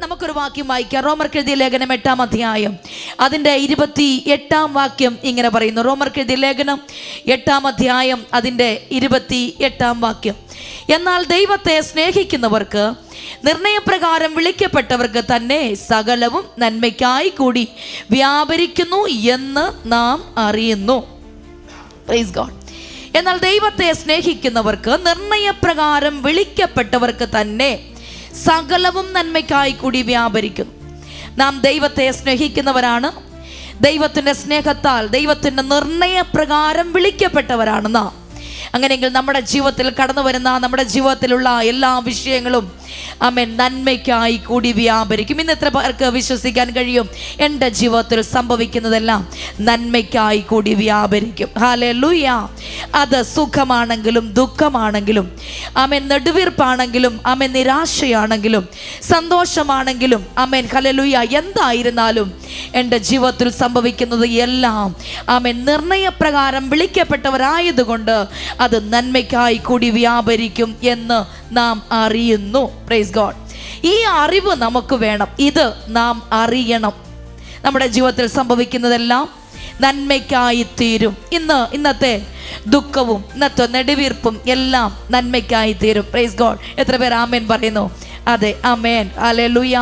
നമുക്കൊരു വാക്യം വായിക്കാം. റോമർക്കെഴുതിയ ലേഖനം 8-ാം അധ്യായം അതിൻ്റെ 28-ാം വാക്യം ഇങ്ങനെ പറയുന്നു. റോമർക്കെഴുതിയ ലേഖനം 8-ാം അധ്യായം അതിൻ്റെ 28-ാം വാക്യം. എന്നാൽ ദൈവത്തെ സ്നേഹിക്കുന്നവർക്ക് നിർണയപ്രകാരം വിളിക്കപ്പെട്ടവർക്ക് തന്നെ സകലവും നന്മയ്ക്കായി കൂടി വ്യാപരിക്കുന്നു എന്ന് നാം അറിയുന്നു. Praise God. എന്നാൽ ദൈവത്തെ സ്നേഹിക്കുന്നവർക്ക് നിർണയപ്രകാരം വിളിക്കപ്പെട്ടവർക്ക് തന്നെ സകലവും നന്മയ്ക്കായി കൂടി വ്യാപരിക്കുന്നു. നാം ദൈവത്തെ സ്നേഹിക്കുന്നവരാണ്. ദൈവത്തിൻ്റെ സ്നേഹത്താൽ ദൈവത്തിൻ്റെ നിർണയപ്രകാരം വിളിക്കപ്പെട്ടവരാണ് നാം. അങ്ങനെയെങ്കിൽ നമ്മുടെ ജീവിതത്തിൽ കടന്നു വരുന്ന നമ്മുടെ ജീവിതത്തിലുള്ള എല്ലാ വിഷയങ്ങളും ആമേൻ നന്മയ്ക്കായി കൂടി വ്യാപരിക്കും. ഇന്ന് എത്ര പേർക്ക് വിശ്വസിക്കാൻ കഴിയും? എൻ്റെ ജീവിതത്തിൽ സംഭവിക്കുന്നതെല്ലാം നന്മയ്ക്കായി കൂടി വ്യാപരിക്കും. ഹല്ലേലൂയ. അത് സുഖമാണെങ്കിലും ദുഃഖമാണെങ്കിലും ആമേൻ നെടുവീർപ്പാണെങ്കിലും ആമേൻ നിരാശയാണെങ്കിലും സന്തോഷമാണെങ്കിലും ആമേൻ ഹല്ലേലൂയ എന്തായിരുന്നാലും എൻ്റെ ജീവിതത്തിൽ സംഭവിക്കുന്നത് എല്ലാം ആമേൻ നിർണയപ്രകാരം വിളിക്കപ്പെട്ടവരായതുകൊണ്ട് അത് നന്മയ്ക്കായി കൂടി വ്യാപരിക്കും എന്ന് നാം അറിയുന്നു. Praise God. ഈ അറിവ് നമുക്ക് വേണം. ഇത് നാം അറിയണം. നമ്മുടെ ജീവിതത്തിൽ സംഭവിക്കുന്നതെല്ലാം നന്മയ്ക്കായി തീരും. ഇന്നത്തെ ദുഃഖവും ഇന്നത്തെ നെടുവീർപ്പും എല്ലാം നന്മയ്ക്കായി തീരും. Praise God. എത്ര പേർ ആമേൻ പറയുന്നു? അതെ, ആമേൻ. ഹല്ലേലൂയ.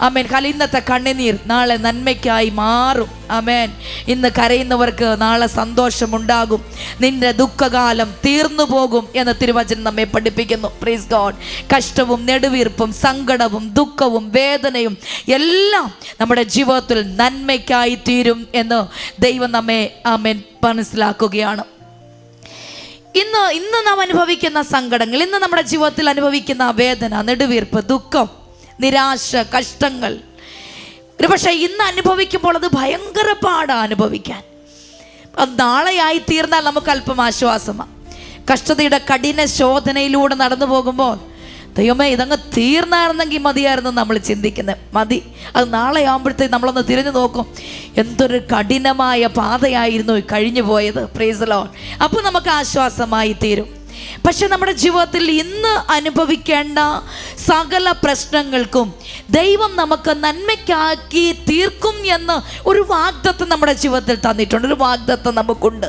ആമേൻ. ഇന്നത്തെ കണ്ണുനീർ നാളെ നന്മയ്ക്കായി മാറും. ആമേൻ. ഇന്ന് കരയുന്നവർക്ക് നാളെ സന്തോഷമുണ്ടാകും. നിന്റെ ദുഃഖകാലം തീർന്നു പോകും എന്ന് തിരുവചനം നമ്മെ പഠിപ്പിക്കുന്നു. Praise God. കഷ്ടവും നെടുവീർപ്പും സങ്കടവും ദുഃഖവും വേദനയും എല്ലാം നമ്മുടെ ജീവിതത്തിൽ നന്മയ്ക്കായി തീരും എന്ന് ദൈവം നമ്മെ ആമേൻ മനസ്സിലാക്കുകയാണ്. ഇന്ന് നാം അനുഭവിക്കുന്ന സങ്കടങ്ങൾ, ഇന്ന് നമ്മുടെ ജീവിതത്തിൽ അനുഭവിക്കുന്ന വേദന, നെടുവീർപ്പ്, ദുഃഖം, നിരാശ, കഷ്ടങ്ങൾ, പക്ഷേ ഇന്ന് അനുഭവിക്കുമ്പോൾ അത് ഭയങ്കര പാടാണ് അനുഭവിക്കാൻ. അത് നാളെയായി തീർന്നാൽ നമുക്ക് അല്പം ആശ്വാസമാണ്. കഷ്ടതയുടെ കഠിന ശോധനയിലൂടെ നടന്നു പോകുമ്പോൾ ദൈവമേ ഇതങ്ങ് തീർന്നായിരുന്നെങ്കിൽ മതിയായിരുന്നു നമ്മൾ ചിന്തിക്കുന്നത്. മതി, അത് നാളെ ആകുമ്പോഴത്തേക്ക് നമ്മളൊന്ന് തിരിഞ്ഞു നോക്കും, എന്തൊരു കഠിനമായ പാതയായിരുന്നു കഴിഞ്ഞു പോയത്. Price the Lord. അപ്പോൾ നമുക്ക് ആശ്വാസമായി തീരും. പക്ഷെ നമ്മുടെ ജീവിതത്തിൽ ഇന്ന് അനുഭവിക്കേണ്ട സകല പ്രശ്നങ്ങൾക്കും ദൈവം നമുക്ക് നന്മയ്ക്കാക്കി തീർക്കും എന്ന് ഒരു വാഗ്ദത്തം നമ്മുടെ ജീവിതത്തിൽ തന്നിട്ടുണ്ട്. ഒരു വാഗ്ദത്തം നമുക്കുണ്ട്.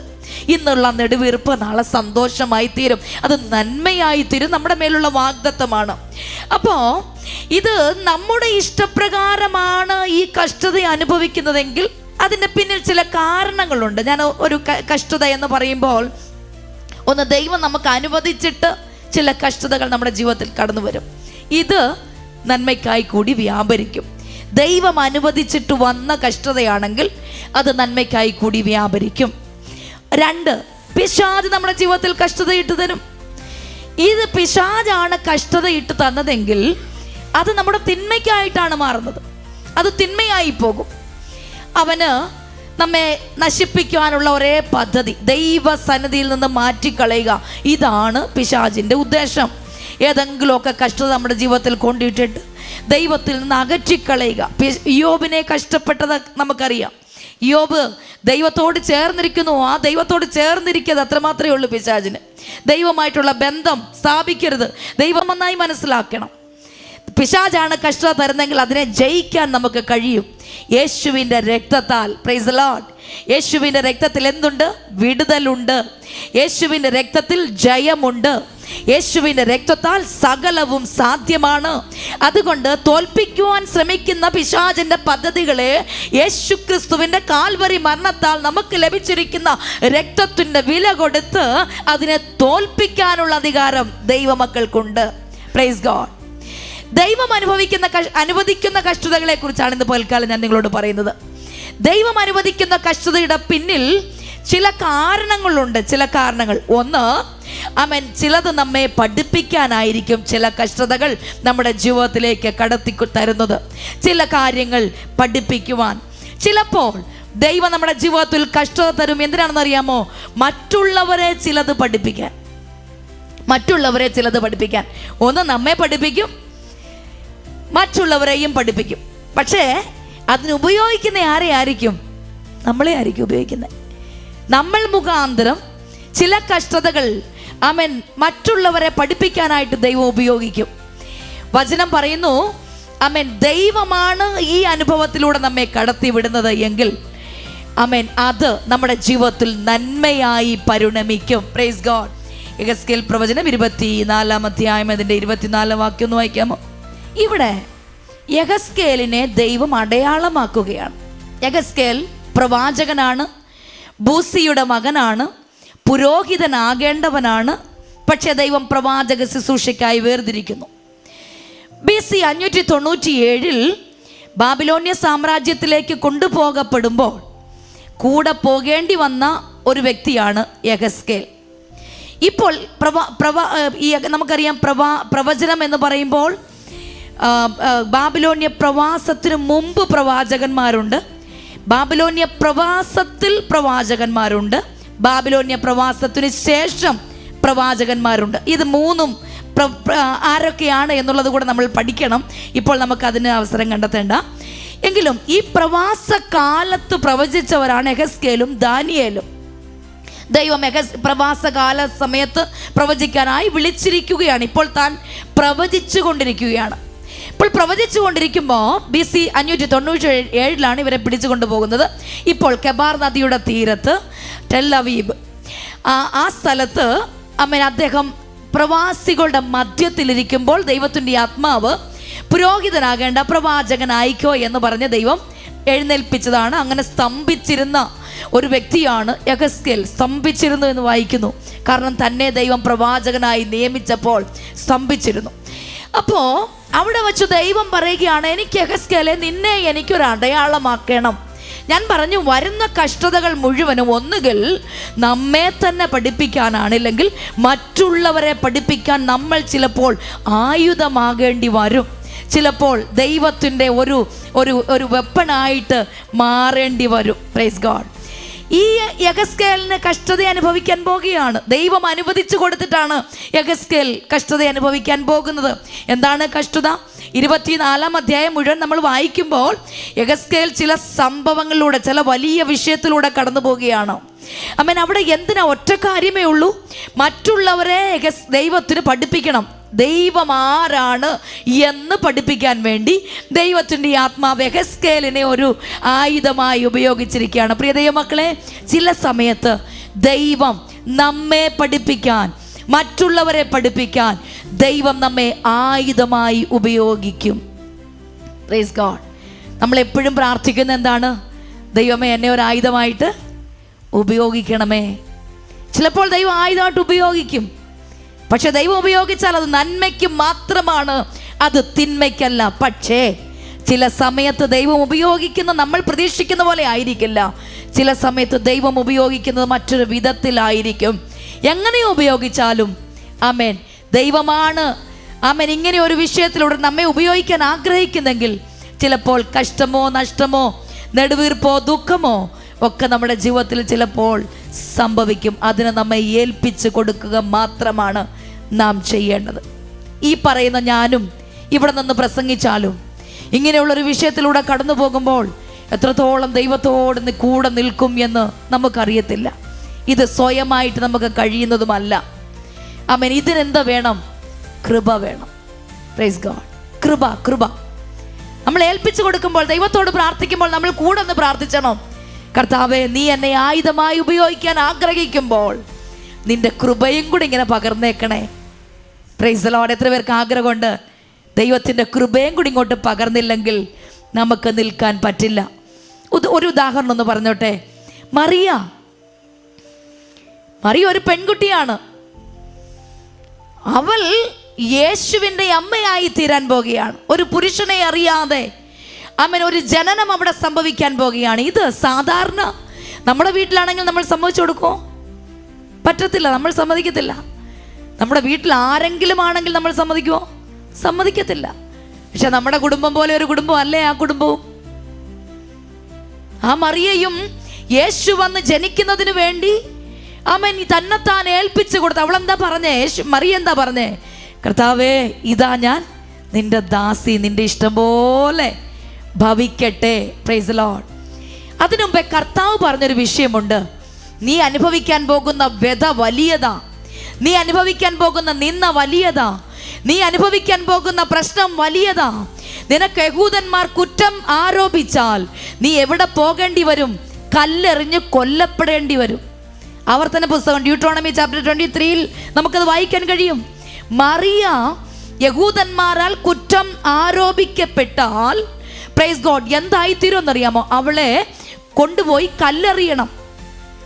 ഇന്നുള്ള നെടുവീർപ്പ് നാളെ സന്തോഷമായി തീരും, അത് നന്മയായി തീരും. നമ്മുടെ മേലുള്ള വാഗ്ദത്തമാണ്. അപ്പോൾ ഇത് നമ്മുടെ ഇഷ്ടപ്രകാരമാണ് ഈ കഷ്ടത അനുഭവിക്കുന്നതെങ്കിൽ അതിൻ്റെ പിന്നിൽ ചില കാരണങ്ങളുണ്ട്. ഞാൻ ഒരു കഷ്ടത എന്ന് പറയുമ്പോൾ ഒന്ന് ദൈവം നമുക്ക് അനുവദിച്ചിട്ട് ചില കഷ്ടതകൾ നമ്മുടെ ജീവിതത്തിൽ കടന്നു വരും. ഇത് നന്മയ്ക്കായി കൂടി വ്യാപരിക്കും. ദൈവം അനുവദിച്ചിട്ട് വന്ന കഷ്ടതയാണെങ്കിൽ അത് നന്മയ്ക്കായി കൂടി വ്യാപരിക്കും. 2, പിശാച് നമ്മുടെ ജീവിതത്തിൽ കഷ്ടത ഇട്ട് തരും. ഇത് പിശാചാണ് കഷ്ടത ഇട്ട് തന്നതെങ്കിൽ അത് നമ്മുടെ തിന്മയ്ക്കായിട്ടാണ് മാറുന്നത്. അത് തിന്മയായി പോകും. അവന് നമ്മെ നശിപ്പിക്കുവാനുള്ള ഒരേ പദ്ധതി ദൈവസന്നിധിയിൽ നിന്ന് മാറ്റിക്കളയുക. ഇതാണ് പിശാചിൻ്റെ ഉദ്ദേശം. ഏതെങ്കിലുമൊക്കെ കഷ്ടത നമ്മുടെ ജീവിതത്തിൽ കൊണ്ടിട്ടിട്ട് ദൈവത്തിൽ നിന്ന് അകറ്റിക്കളയുക. യോബിനെ കഷ്ടപ്പെട്ടത് നമുക്കറിയാം. യോബ് ദൈവത്തോട് ചേർന്നിരിക്കുന്നു. ആ ദൈവത്തോട് ചേർന്നിരിക്കുന്നത് അത്ര മാത്രമേ ഉള്ളൂ പിശാചിന്. ദൈവമായിട്ടുള്ള ബന്ധം സ്ഥാപിക്കരുത്. ദൈവം നന്നായി മനസ്സിലാക്കണം. പിശാചാണ് കഷ്ടത തരുന്നെങ്കിൽ അതിനെ ജയിക്കാൻ നമുക്ക് കഴിയും യേശുവിൻ്റെ രക്തത്താൽ. Price the Lord. യേശുവിൻ്റെ രക്തത്തിൽ എന്തുണ്ട്? വിടുതലുണ്ട്. യേശുവിൻ്റെ രക്തത്തിൽ ജയമുണ്ട്. യേശുവിൻ്റെ രക്തത്താൽ സകലവും സാധ്യമാണ്. അതുകൊണ്ട് തോൽപ്പിക്കുവാൻ ശ്രമിക്കുന്ന പിശാചിൻ്റെ പദ്ധതികളെ യേശുക്രിസ്തുവിൻ്റെ കാൽവരി മരണത്താൽ നമുക്ക് ലഭിച്ചിരിക്കുന്ന രക്തത്തിൻ്റെ വില കൊടുത്ത് അതിനെ തോൽപ്പിക്കാനുള്ള അധികാരം ദൈവമക്കൾക്കുണ്ട്. Praise God. ദൈവം അനുവദിക്കുന്ന കഷ്ടതകളെ കുറിച്ചാണ് ഇന്ന് പൽക്കാലം ഞാൻ നിങ്ങളോട് പറയുന്നത്. ദൈവം അനുവദിക്കുന്ന കഷ്ടതയുടെ പിന്നിൽ ചില കാരണങ്ങളുണ്ട്. ചില കാരണങ്ങൾ. ഒന്ന്, ആമേൻ, ചിലത് നമ്മെ പഠിപ്പിക്കാനായിരിക്കും ചില കഷ്ടതകൾ നമ്മുടെ ജീവിതത്തിലേക്ക് കടത്തി തരുന്നത്. ചില കാര്യങ്ങൾ പഠിപ്പിക്കുവാൻ. ചിലപ്പോൾ ദൈവം നമ്മുടെ ജീവിതത്തിൽ കഷ്ടത തരും. എന്തിനാണെന്ന് അറിയാമോ? മറ്റുള്ളവരെ ചിലത് പഠിപ്പിക്കാൻ. ഒന്ന് നമ്മെ പഠിപ്പിക്കും, മറ്റുള്ളവരെയും പഠിപ്പിക്കും. പക്ഷേ അതിനുപയോഗിക്കുന്ന ആരെയായിരിക്കും? നമ്മളെ ആയിരിക്കും ഉപയോഗിക്കുന്നത്. നമ്മൾ മുഖാന്തരം ചില കഷ്ടതകൾ ആമേൻ മറ്റുള്ളവരെ പഠിപ്പിക്കാനായിട്ട് ദൈവം ഉപയോഗിക്കും. വചനം പറയുന്നു, ആമേൻ, ദൈവമാണ് ഈ അനുഭവത്തിലൂടെ നമ്മെ കടത്തി വിടുന്നത് എങ്കിൽ ആമേൻ, അത് നമ്മുടെ ജീവിതത്തിൽ നന്മയായി പരിണമിക്കും. Praise God. യെഹെസ്കേൽ പ്രവചനം 24 അധ്യായം അതിൻ്റെ 24 വാക്യം ഒന്ന് വായിക്കാമോ? ഇവിടെ യെഹെസ്കേലിനെ ദൈവം അടയാളമാക്കുകയാണ്. യെഹെസ്കേൽ പ്രവാചകനാണ്, ബൂസിയുടെ മകനാണ്, പുരോഹിതനാകേണ്ടവനാണ്. പക്ഷേ ദൈവം പ്രവാചക ശുശ്രൂഷയ്ക്കായി വേർതിരിക്കുന്നു. BC 597 ബാബിലോന്യ സാമ്രാജ്യത്തിലേക്ക് കൊണ്ടുപോകപ്പെടുമ്പോൾ കൂടെ പോകേണ്ടി വന്ന ഒരു വ്യക്തിയാണ് യെഹെസ്കേൽ. ഇപ്പോൾ നമുക്കറിയാം, പ്രവചനം എന്ന് പറയുമ്പോൾ ബാബിലോന്യ പ്രവാസത്തിന് മുമ്പ് പ്രവാചകന്മാരുണ്ട്, ബാബിലോന്യ പ്രവാസത്തിൽ പ്രവാചകന്മാരുണ്ട്, ബാബിലോന്യ പ്രവാസത്തിന് ശേഷം പ്രവാചകന്മാരുണ്ട്. ഇത് മൂന്നും ആരൊക്കെയാണ് എന്നുള്ളത് കൂടെ നമ്മൾ പഠിക്കണം. ഇപ്പോൾ നമുക്കതിന് അവസരം കണ്ടെത്തേണ്ട. എങ്കിലും ഈ പ്രവാസകാലത്ത് പ്രവചിച്ചവരാണ് യെഹെസ്കേലും ദാനിയേലും. ദൈവം പ്രവാസകാല സമയത്ത് പ്രവചിക്കാനായി വിളിച്ചിരിക്കുകയാണ്. ഇപ്പോൾ താൻ പ്രവചിച്ചു കൊണ്ടിരിക്കുകയാണ്. ഇപ്പോൾ പ്രവചിച്ചു കൊണ്ടിരിക്കുമ്പോൾ BC 597 ഇവരെ പിടിച്ചു കൊണ്ടുപോകുന്നത്. ഇപ്പോൾ കെബാർ നദിയുടെ തീരത്ത് ടെൽ അവീബ് ആ സ്ഥലത്ത് അദ്ദേഹം പ്രവാസികളുടെ മധ്യത്തിലിരിക്കുമ്പോൾ ദൈവത്തിൻ്റെ ആത്മാവ് പുരോഹിതനാകേണ്ട പ്രവാചകൻ അയക്കോ എന്ന് പറഞ്ഞ് ദൈവം എഴുന്നേൽപ്പിച്ചതാണ്. അങ്ങനെ സ്തംഭിച്ചിരുന്ന ഒരു വ്യക്തിയാണ് യെഹെസ്കേൽ. സ്തംഭിച്ചിരുന്നു എന്ന് വായിക്കുന്നു. കാരണം തന്നെ ദൈവം പ്രവാചകനായി നിയമിച്ചപ്പോൾ സ്തംഭിച്ചിരുന്നു. അപ്പോൾ അവിടെ വെച്ച് ദൈവം പറയുകയാണ്, എനിക്ക് യെഹെസ്കേലെ, നിന്നെ എനിക്കൊരു അടയാളമാക്കണം. ഞാൻ പറഞ്ഞു, വരുന്ന കഷ്ടതകൾ മുഴുവനും ഒന്നുകിൽ നമ്മെ തന്നെ പഠിപ്പിക്കാനാണ്, ഇല്ലെങ്കിൽ മറ്റുള്ളവരെ പഠിപ്പിക്കാൻ നമ്മൾ ചിലപ്പോൾ ആയുധമാകേണ്ടി വരും. ചിലപ്പോൾ ദൈവത്തിൻ്റെ ഒരു വെപ്പണായിട്ട് മാറേണ്ടി വരും. Praise God. ഈ യെഹെസ്കേലിന് കഷ്ടത അനുഭവിക്കാൻ പോകുകയാണ്. ദൈവം അനുവദിച്ചു കൊടുത്തിട്ടാണ് യെഹെസ്കേൽ കഷ്ടത അനുഭവിക്കാൻ പോകുന്നത്. എന്താണ് കഷ്ടത? 24 അധ്യായം മുഴുവൻ നമ്മൾ വായിക്കുമ്പോൾ യെഹെസ്കേൽ ചില സംഭവങ്ങളിലൂടെ, ചില വലിയ വിഷയത്തിലൂടെ കടന്നു പോവുകയാണ്. ആമേൻ. അവിടെ എന്തിനാ? ഒറ്റ കാര്യമേ ഉള്ളൂ, മറ്റുള്ളവരെ ദൈവത്തിന് പഠിപ്പിക്കണം. ദൈവം ആരാണ് എന്ന് പഠിപ്പിക്കാൻ വേണ്ടി ദൈവത്തിൻ്റെ ആത്മാവ് യെഹെസ്കേലിനെ ഒരു ആയുധമായി ഉപയോഗിച്ചിരിക്കുകയാണ്. പ്രിയ ദൈവമക്കളെ, ചില സമയത്ത് ദൈവം നമ്മെ പഠിപ്പിക്കാൻ, മറ്റുള്ളവരെ പഠിപ്പിക്കാൻ ദൈവം നമ്മെ ആയുധമായി ഉപയോഗിക്കും. Praise God. നമ്മളെപ്പോഴും പ്രാർത്ഥിക്കുന്ന എന്താണ്? ദൈവമേ, എന്നെ ഒരു ആയുധമായിട്ട് ഉപയോഗിക്കണമേ. ചിലപ്പോൾ ദൈവം ആയുധമായിട്ട് ഉപയോഗിക്കും. പക്ഷെ ദൈവം ഉപയോഗിച്ചാൽ അത് നന്മയ്ക്ക് മാത്രമാണ്, അത് തിന്മയ്ക്കല്ല. പക്ഷേ ചില സമയത്ത് ദൈവം ഉപയോഗിക്കുന്ന നമ്മൾ പ്രതീക്ഷിക്കുന്ന പോലെ ആയിരിക്കില്ല. ചില സമയത്ത് ദൈവം ഉപയോഗിക്കുന്നത് മറ്റൊരു വിധത്തിലായിരിക്കും. എങ്ങനെ ഉപയോഗിച്ചാലും ആമേൻ, ദൈവമാണ് ആമേൻ ഇങ്ങനെ ഒരു വിഷയത്തിലൂടെ നമ്മെ ഉപയോഗിക്കാൻ ആഗ്രഹിക്കുന്നെങ്കിൽ ചിലപ്പോൾ കഷ്ടമോ നഷ്ടമോ നെടുവീർപ്പോ ദുഃഖമോ ഒക്കെ നമ്മുടെ ജീവിതത്തിൽ ചിലപ്പോൾ സംഭവിക്കും. അതിനെ നമ്മെ ഏൽപ്പിച്ച് കൊടുക്കുക മാത്രമാണ് നാം ചെയ്യേണ്ടത്. ഈ പറയുന്ന ഞാനും ഇവിടെ നിന്ന് പ്രസംഗിച്ചാലും ഇങ്ങനെയുള്ളൊരു വിഷയത്തിലൂടെ കടന്നു പോകുമ്പോൾ എത്രത്തോളം ദൈവത്തോട് കൂടെ നിൽക്കും എന്ന് നമുക്കറിയത്തില്ല. ഇത് സ്വയമായിട്ട് നമുക്ക് കഴിയുന്നതുമല്ല. ആമേൻ. ഇതിനെന്താ വേണം? കൃപ വേണം. Praise God. കൃപ നമ്മൾ ഏൽപ്പിച്ചു കൊടുക്കുമ്പോൾ, ദൈവത്തോട് പ്രാർത്ഥിക്കുമ്പോൾ നമ്മൾ കൂടെ ഒന്ന് പ്രാർത്ഥിക്കണം. കർത്താവേ, നീ എന്നെ ആയുധമായി ഉപയോഗിക്കാൻ ആഗ്രഹിക്കുമ്പോൾ നിന്റെ കൃപയും കൂടി ഇങ്ങനെ പകർന്നേക്കണേ. Price the Lord. എത്ര പേർക്ക് ആഗ്രഹമുണ്ട്? ദൈവത്തിൻ്റെ കൃപയും കൂടി ഇങ്ങോട്ട് പകർന്നില്ലെങ്കിൽ നമുക്ക് നിൽക്കാൻ പറ്റില്ല. ഒരു ഉദാഹരണം ഒന്ന് പറഞ്ഞോട്ടെ. മറിയ ഒരു പെൺകുട്ടിയാണ്. അവൾ യേശുവിൻ്റെ അമ്മയായി തീരാൻ പോകുകയാണ്. ഒരു പുരുഷനെ അറിയാതെ ആമേൻ ഒരു ജനനം അവിടെ സംഭവിക്കാൻ പോകുകയാണ്. ഇത് സാധാരണ നമ്മുടെ വീട്ടിലാണെങ്കിൽ നമ്മൾ സമ്മതിച്ചു കൊടുക്കുമോ? പറ്റത്തില്ല, നമ്മൾ സമ്മതിക്കത്തില്ല. നമ്മുടെ വീട്ടിൽ ആരെങ്കിലും ആണെങ്കിൽ നമ്മൾ സമ്മതിക്കുമോ? സമ്മതിക്കത്തില്ല. പക്ഷെ നമ്മുടെ കുടുംബം പോലെ ഒരു കുടുംബം അല്ലേ ആ കുടുംബവും. ആ മറിയയും യേശു വന്ന് ജനിക്കുന്നതിന് വേണ്ടി ആമേൻ തന്നെത്താൻ ഏൽപ്പിച്ചു കൊടുത്തു. അവളെന്താ പറഞ്ഞേ? മറിയ എന്താ പറഞ്ഞേ? കർത്താവേ, ഇതാ ഞാൻ നിന്റെ ദാസി, നിന്റെ ഇഷ്ടം പോലെ ഭവിക്കട്ടെ. Price the Lord. അതിനു മുമ്പേ കർത്താവ് പറഞ്ഞൊരു വിഷയമുണ്ട്. നീ അനുഭവിക്കാൻ പോകുന്ന വ്യത വലിയതാ, നീ അനുഭവിക്കാൻ പോകുന്ന നിന്ന വലിയതാ, നീ അനുഭവിക്കാൻ പോകുന്ന പ്രശ്നം വലിയതാ, നിനക്ക് യഹൂദന്മാർ കുറ്റം ആരോപിച്ചാൽ നീ എവിടെ പോകേണ്ടി വരും? കല്ലെറിഞ്ഞ് കൊല്ലപ്പെടേണ്ടി വരും. ആവർത്തന പുസ്തകം ഡ്യൂട്രോണമി ചാപ്റ്റർ 23 നമുക്കത് വായിക്കാൻ കഴിയും. മറിയ യഹൂദന്മാരാൽ കുറ്റം ആരോപിക്കപ്പെട്ടാൽ പ്രൈസ് ഗോഡ് എന്തായിത്തീരുമെന്നറിയാമോ? അവളെ കൊണ്ടുപോയി കല്ലെറിയണം.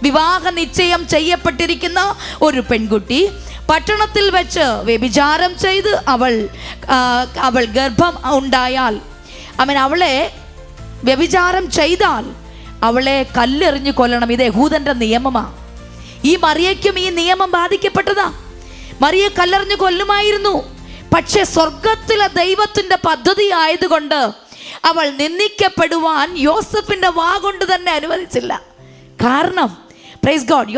വിവാഹ നിശ്ചയം ചെയ്യപ്പെട്ടിരിക്കുന്ന ഒരു പെൺകുട്ടി പട്ടണത്തിൽ വെച്ച് വ്യഭിചാരം ചെയ്ത് അവൾ ഗർഭം ഉണ്ടായാൽ, അവളെ വ്യഭിചാരം ചെയ്താൽ അവളെ കല്ലെറിഞ്ഞ് കൊല്ലണം. ഇത് യഹൂദന്റെ നിയമമാണ്. ഈ മറിയയ്ക്കും ഈ നിയമം ബാധിക്കപ്പെട്ടതാ. മറിയെ കല്ലെറിഞ്ഞ് കൊല്ലുമായിരുന്നു. പക്ഷെ സ്വർഗത്തിലെ ദൈവത്തിന്റെ പദ്ധതി ആയതുകൊണ്ട് അവൾ നിന്ദിക്കപ്പെടുവാൻ യോസഫിന്റെ വാ കൊണ്ട് തന്നെ അനുവദിച്ചില്ല. കാരണം പ്രൈസ് ഗോഡ്,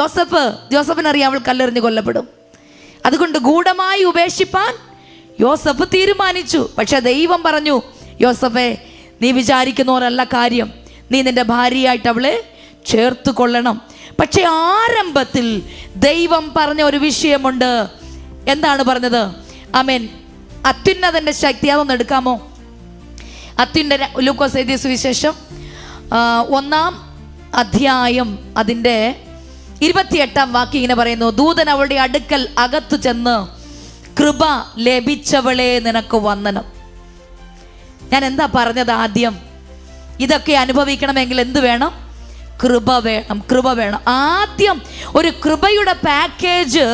യോസഫിനറിയാം അവൾ കല്ലെറിഞ്ഞ് കൊല്ലപ്പെടും. അതുകൊണ്ട് ഗൂഢമായി ഉപേക്ഷിപ്പാൻ യോസഫ് തീരുമാനിച്ചു. പക്ഷെ ദൈവം പറഞ്ഞു, യോസഫേ, നീ വിചാരിക്കുന്നവരല്ല കാര്യം, നീ നിന്റെ ഭാര്യയായിട്ട് അവളെ ചേർത്ത് കൊള്ളണം. പക്ഷെ ആരംഭത്തിൽ ദൈവം പറഞ്ഞ ഒരു വിഷയമുണ്ട്. എന്താണ് പറഞ്ഞത്? ആമേൻ. അത്യുന്നതന്റെ ശക്തി, അതൊന്ന് എടുക്കാമോ? ലൂക്കോസ് എഴുതിയ സുവിശേഷം 1-ാം അധ്യായം അതിൻ്റെ 28-ാം വാക്യം ഇങ്ങനെ പറയുന്നു: ദൂതൻ അവളുടെ അടുക്കൽ അകത്തു ചെന്ന്, കൃപ ലഭിച്ചവളെ നിനക്ക് വന്ദനം. ഞാൻ എന്താ പറഞ്ഞത്? ആദ്യം ഇതൊക്കെ അനുഭവിക്കണമെങ്കിൽ എന്ത് വേണം? കൃപ വേണം. കൃപ വേണം. ആദ്യം ഒരു കൃപയുടെ പാക്കേജ്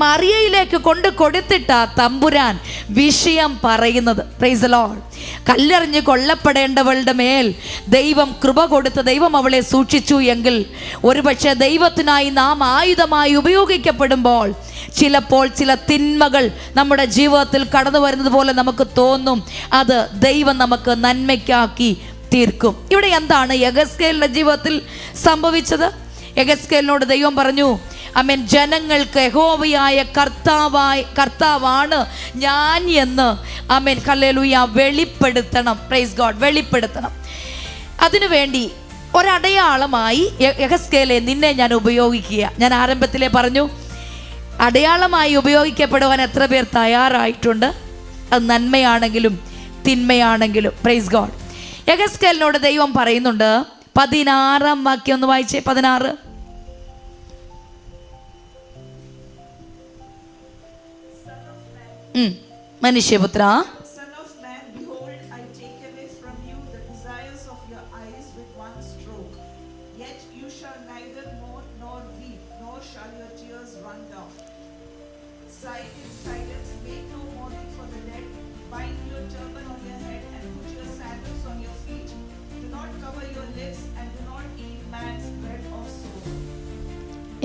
മറിയയിലേക്ക് കൊണ്ട് കൊടുത്തിട്ട തമ്പുരാൻ വിഷയം പറയുന്നത്. Price the Lord. കല്ലെറിഞ്ഞ് കൊല്ലപ്പെടേണ്ടവളുടെ മേൽ ദൈവം കൃപ കൊടുത്ത് ദൈവം അവളെ സൂക്ഷിച്ചു എങ്കിൽ, ഒരുപക്ഷെ ദൈവത്തിനായി നാം ആയുധമായി ഉപയോഗിക്കപ്പെടുമ്പോൾ ചിലപ്പോൾ ചില തിന്മകൾ നമ്മുടെ ജീവിതത്തിൽ കടന്നു വരുന്നത് പോലെ നമുക്ക് തോന്നും. അത് ദൈവം നമുക്ക് നന്മയ്ക്കാക്കി തീർക്കും. ഇവിടെ എന്താണ് യെഹെസ്കേലിന്റെ ജീവിതത്തിൽ സംഭവിച്ചത്? യെഹെസ്കേലിനോട് ദൈവം പറഞ്ഞു, ആമേൻ, ജനങ്ങൾക്ക് യഹോവയായ കർത്താവാണ് ഞാൻ എന്ന് ആമേൻ ഹല്ലേലൂയ വെളിപ്പെടുത്തണം. Praise God. വെളിപ്പെടുത്തണം. അതിനുവേണ്ടി ഒരടയാളമായി യെഹെസ്കേലെ നിന്നെ ഞാൻ ഉപയോഗിക്കുക. ഞാൻ ആരംഭത്തിലേ പറഞ്ഞു, അടയാളമായി ഉപയോഗിക്കപ്പെടുവാൻ എത്ര പേർ തയ്യാറായിട്ടുണ്ട്? അത് നന്മയാണെങ്കിലും തിന്മയാണെങ്കിലും. Praise God. യെഹെസ്കേലിനോട് ദൈവം പറയുന്നുണ്ട്, 16-ാം വാക്യം ഒന്ന് വായിച്ചേ. 16. മനുഷ്യപുത്ര,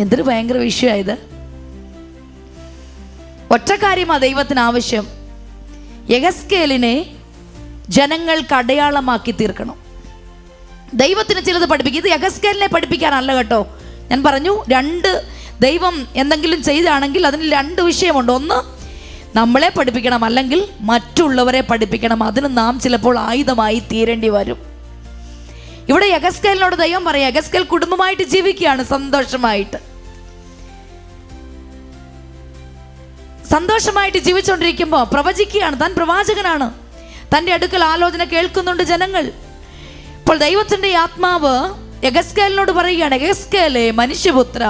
എന്തൊരു ഭയങ്കര വിഷയമായത്. ഒറ്റ കാര്യമാണ് ദൈവത്തിന് ആവശ്യം. യെഹെസ്കേലിനെ ജനങ്ങൾക്ക് അടയാളമാക്കി തീർക്കണം. ദൈവത്തിന് ചിലത് പഠിപ്പിക്കും. ഇത് യെഹെസ്കേലിനെ പഠിപ്പിക്കാനല്ല കേട്ടോ. ഞാൻ പറഞ്ഞു, ദൈവം എന്തെങ്കിലും ചെയ്താണെങ്കിൽ അതിന് 2 വിഷയമുണ്ട്. ഒന്ന്, നമ്മളെ പഠിപ്പിക്കണം, അല്ലെങ്കിൽ മറ്റുള്ളവരെ പഠിപ്പിക്കണം. അതിന് നാം ചിലപ്പോൾ ആയുധമായി തീരേണ്ടി വരും. ഇവിടെ യെഹെസ്കേലിനോട് ദൈവം പറയാം, യെഹെസ്കേൽ കുടുംബമായിട്ട് ജീവിക്കുകയാണ്, സന്തോഷമായിട്ട് ജീവിച്ചുകൊണ്ടിരിക്കുമ്പോൾ പ്രവചിക്കുകയാണ്. താൻ പ്രവാചകനാണ്. തൻ്റെ അടുക്കൽ ആലോചന കേൾക്കുന്നുണ്ട് ജനങ്ങൾ. ഇപ്പോൾ ദൈവത്തിൻ്റെ ആത്മാവ് യെഹെസ്കേലിനോട് പറയുകയാണ്, യെഹെസ്കേലേ, മനുഷ്യപുത്ര,